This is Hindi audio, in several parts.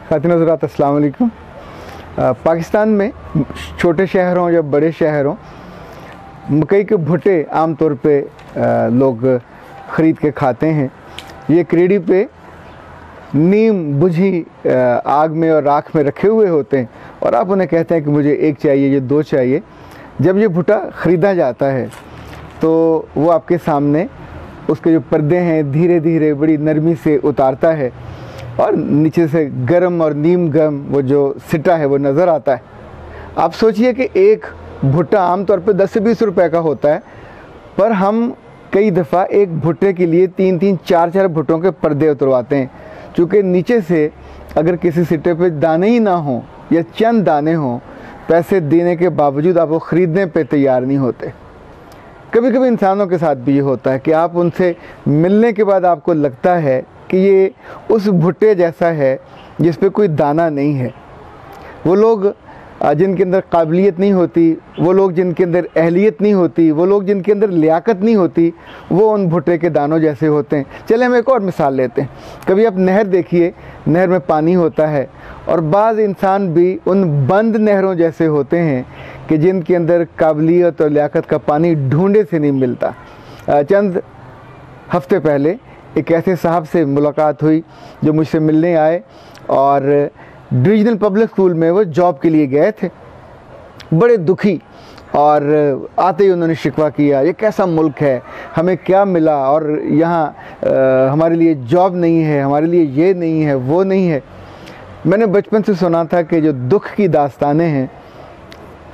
खातिन हज़रात अस्सलाम वालेकुम। पाकिस्तान में छोटे शहरों या बड़े शहरों मकई के भुट्टे आम तौर पे लोग ख़रीद के खाते हैं। ये क्रेडी पे नीम बुझी आग में और राख में रखे हुए होते हैं और आप उन्हें कहते हैं कि मुझे एक चाहिए, ये दो चाहिए। जब ये भुट्टा ख़रीदा जाता है तो वो आपके सामने उसके जो पर्दे हैं धीरे धीरे बड़ी नरमी से उतारता है और नीचे से गरम और नीम गम वो जो सिटा है वो नज़र आता है। आप सोचिए कि एक भुट्टा आमतौर पे 10 से 20 रुपए का होता है, पर हम कई दफ़ा एक भुट्टे के लिए 3-3, 4-4 भुट्टों के पर्दे उतरवाते हैं, क्योंकि नीचे से अगर किसी सिटे पे दाने ही ना हों या चंद दाने हों, पैसे देने के बावजूद आप वो ख़रीदने पे तैयार नहीं होते। कभी कभी इंसानों के साथ भी ये होता है कि आप उनसे मिलने के बाद आपको लगता है कि ये उस भुट्टे जैसा है जिस पे कोई दाना नहीं है। वो लोग जिनके अंदर काबिलियत नहीं होती, वो लोग जिनके अंदर अहलियत नहीं होती, वो लोग जिनके अंदर लियाकत नहीं होती, वो उन भुट्टे के दानों जैसे होते हैं। चले हम एक और मिसाल लेते हैं। कभी आप नहर देखिए, नहर में पानी होता है और बाज़ इंसान भी उन बंद नहरों जैसे होते हैं कि जिनके अंदर काबिलियत और लियाकत का पानी ढूंढे से नहीं मिलता। चंद हफ्ते पहले एक ऐसे साहब से मुलाकात हुई जो मुझसे मिलने आए और डिवीजनल पब्लिक स्कूल में वो जॉब के लिए गए थे। बड़े दुखी, और आते ही उन्होंने शिकवा किया, ये कैसा मुल्क है, हमें क्या मिला और यहाँ हमारे लिए जॉब नहीं है, हमारे लिए ये नहीं है, वो नहीं है। मैंने बचपन से सुना था कि जो दुख की दास्तानें हैं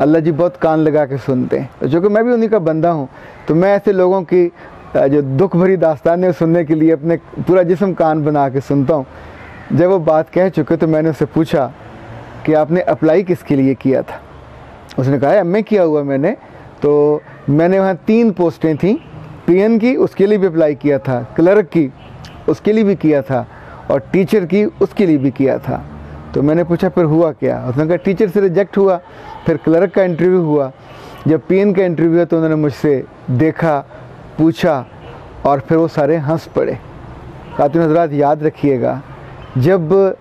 अल्लाह जी बहुत कान लगा के सुनते हैं, जो कि मैं भी उन्हीं का बंदा हूँ। तो मैं ऐसे लोगों की जो दुख भरी दास्तानें सुनने के लिए अपने पूरा जिस्म कान बना के सुनता हूँ। जब वो बात कह चुके तो मैंने उससे पूछा कि आपने अप्लाई किसके लिए किया था। उसने कहा एमए किया हुआ मैंने। तो मैंने वहाँ 3 पोस्टें थी, पीएन की उसके लिए भी अप्लाई किया था, क्लर्क की उसके लिए भी किया था और टीचर की उसके लिए भी किया था। तो मैंने पूछा फिर हुआ क्या। उसने कहा टीचर से रिजेक्ट हुआ, फिर क्लर्क का इंटरव्यू हुआ, जब पीएन का इंटरव्यू हुआ तो उन्होंने मुझसे देखा, पूछा और फिर वो सारे हंस पड़े। खातिन हज़रात याद रखिएगा, जब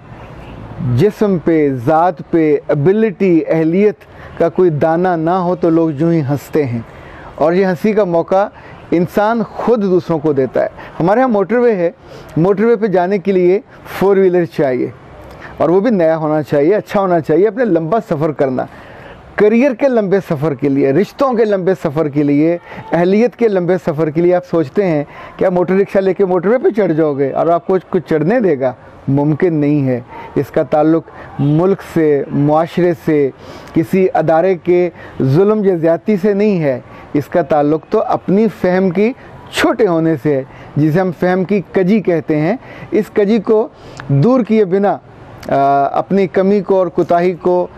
जिस्म पे, ज़ात पे, एबिलिटी, अहलियत का कोई दाना ना हो तो लोग यूँ ही हंसते हैं और ये हंसी का मौका इंसान खुद दूसरों को देता है। हमारे यहाँ मोटरवे है, मोटरवे पे जाने के लिए 4 व्हीलर चाहिए और वो भी नया होना चाहिए, अच्छा होना चाहिए। अपने लंबा सफ़र करना, करियर के लंबे सफ़र के लिए, रिश्तों के लंबे सफ़र के लिए, अहलियत के लंबे सफ़र के लिए आप सोचते हैं कि आप मोटर रिक्शा लेके मोटरवे पे चढ़ जाओगे और आपको कुछ चढ़ने देगा। मुमकिन नहीं है। इसका ताल्लुक़ मुल्क से, मुआशरे से, किसी अदारे के जुल्म या ज़्यादती से नहीं है। इसका ताल्लुक़ तो अपनी फ़हम की छोटे होने से है, जिसे हम फ़हम की कजी कहते हैं। इस कजी को दूर किए बिना, अपनी कमी को और कोताही को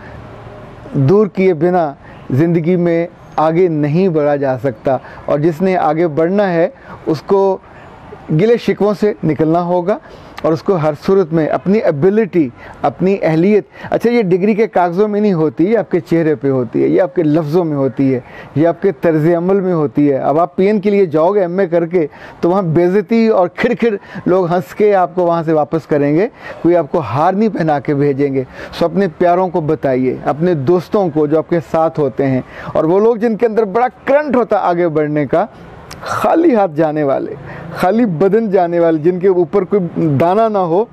दूर किए बिना ज़िंदगी में आगे नहीं बढ़ा जा सकता। और जिसने आगे बढ़ना है उसको गिले शिकवों से निकलना होगा और उसको हर सूरत में अपनी एबिलिटी, अपनी अहलियत, अच्छा ये डिग्री के कागज़ों में नहीं होती, ये आपके चेहरे पे होती है, ये आपके लफ्ज़ों में होती है, ये आपके तर्ज़ अमल में होती है। अब आप पीएन के लिए जाओगे एमए करके तो वहाँ बेइज्जती और खिड़खिड़ लोग हंस के आपको वहाँ से वापस करेंगे, कोई आपको हार नहीं पहना के भेजेंगे। सो अपने प्यारों को बताइए, अपने दोस्तों को जो आपके साथ होते हैं और वो लोग जिनके अंदर बड़ा करंट होता आगे बढ़ने का, खाली हाथ जाने वाले, खाली बदन जाने वाले, जिनके ऊपर कोई दाना ना हो,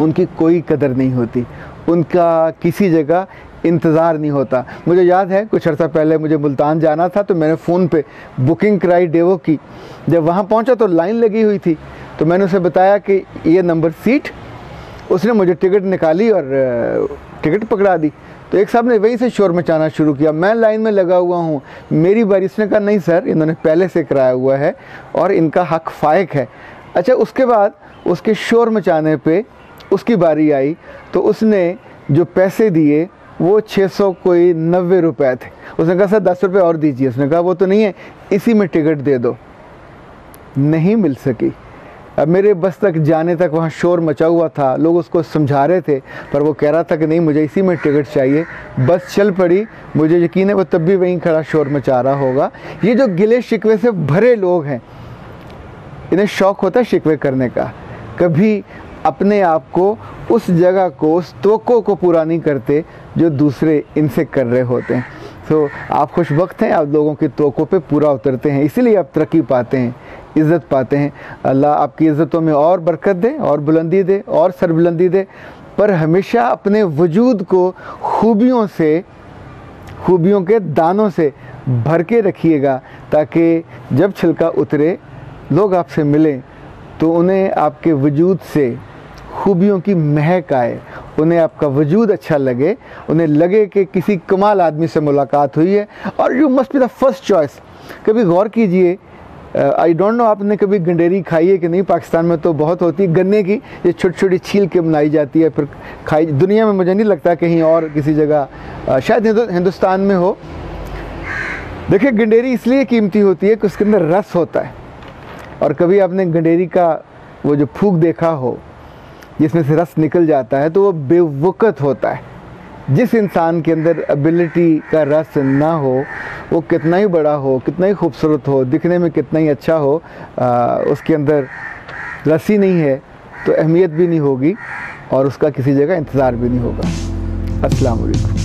उनकी कोई कदर नहीं होती, उनका किसी जगह इंतज़ार नहीं होता। मुझे याद है कुछ अर्सा पहले मुझे मुल्तान जाना था तो मैंने फ़ोन पे बुकिंग कराई डेवो की। जब वहाँ पहुँचा तो लाइन लगी हुई थी, तो मैंने उसे बताया कि ये नंबर सीट। उसने मुझे टिकट निकाली और टिकट पकड़ा दी। तो एक साहब ने वहीं से शोर मचाना शुरू किया, मैं लाइन में लगा हुआ हूँ, मेरी बारी। उसने कहा नहीं सर, इन्होंने पहले से कराया हुआ है और इनका हक फायक है। अच्छा, उसके बाद उसके शोर मचाने पे उसकी बारी आई तो उसने जो पैसे दिए वो 600 कोई 90 रुपये थे। उसने कहा सर 10 रुपये और दीजिए। उसने कहा वो तो नहीं है, इसी में टिकट दे दो। नहीं मिल सकी। अब मेरे बस तक जाने तक वहाँ शोर मचा हुआ था, लोग उसको समझा रहे थे, पर वो कह रहा था कि नहीं मुझे इसी में टिकट चाहिए। बस चल पड़ी। मुझे यकीन है वो तब भी वहीं खड़ा शोर मचा रहा होगा। ये जो गिले शिकवे से भरे लोग हैं, इन्हें शौक़ होता है शिकवे करने का। कभी अपने आप को, उस जगह को, उस तवक्को को पूरा नहीं करते जो दूसरे इनसे कर रहे होते हैं। तो आप खुशबख्त हैं, आप लोगों की तवक्को पे पूरा उतरते हैं, इसीलिए आप तरक्की पाते हैं, इज़्ज़त पाते हैं। अल्लाह आपकी इज़्ज़तों में और बरकत दे, और बुलंदी दे, और सरबुलंदी दे, पर हमेशा अपने वजूद को खूबियों से, खूबियों के दानों से भर के रखिएगा, ताकि जब छिलका उतरे, लोग आपसे मिलें तो उन्हें आपके वजूद से खूबियों की महक आए, उन्हें आपका वजूद अच्छा लगे, उन्हें लगे कि किसी कमाल आदमी से मुलाकात हुई है। और you must be the first choice. कभी गौर कीजिए, आई डोंट नो आपने कभी गंडेरी खाई है कि नहीं। पाकिस्तान में तो बहुत होती है, गन्ने की ये छोटी छोटी छील के बनाई जाती है, फिर खाई। दुनिया में मुझे नहीं लगता कहीं और किसी जगह, शायद हिंदुस्तान में हो। देखिए, गंडेरी इसलिए कीमती होती है कि उसके अंदर रस होता है। और कभी आपने गंडेरी का वो जो फूक देखा हो जिसमें से रस निकल जाता है, तो वो बेवकत होता है। जिस इंसान के अंदर एबिलिटी का रस ना हो, वो कितना ही बड़ा हो, कितना ही खूबसूरत हो, दिखने में कितना ही अच्छा हो, उसके अंदर रस ही नहीं है तो अहमियत भी नहीं होगी और उसका किसी जगह इंतज़ार भी नहीं होगा। अस्सलाम वालेकुम।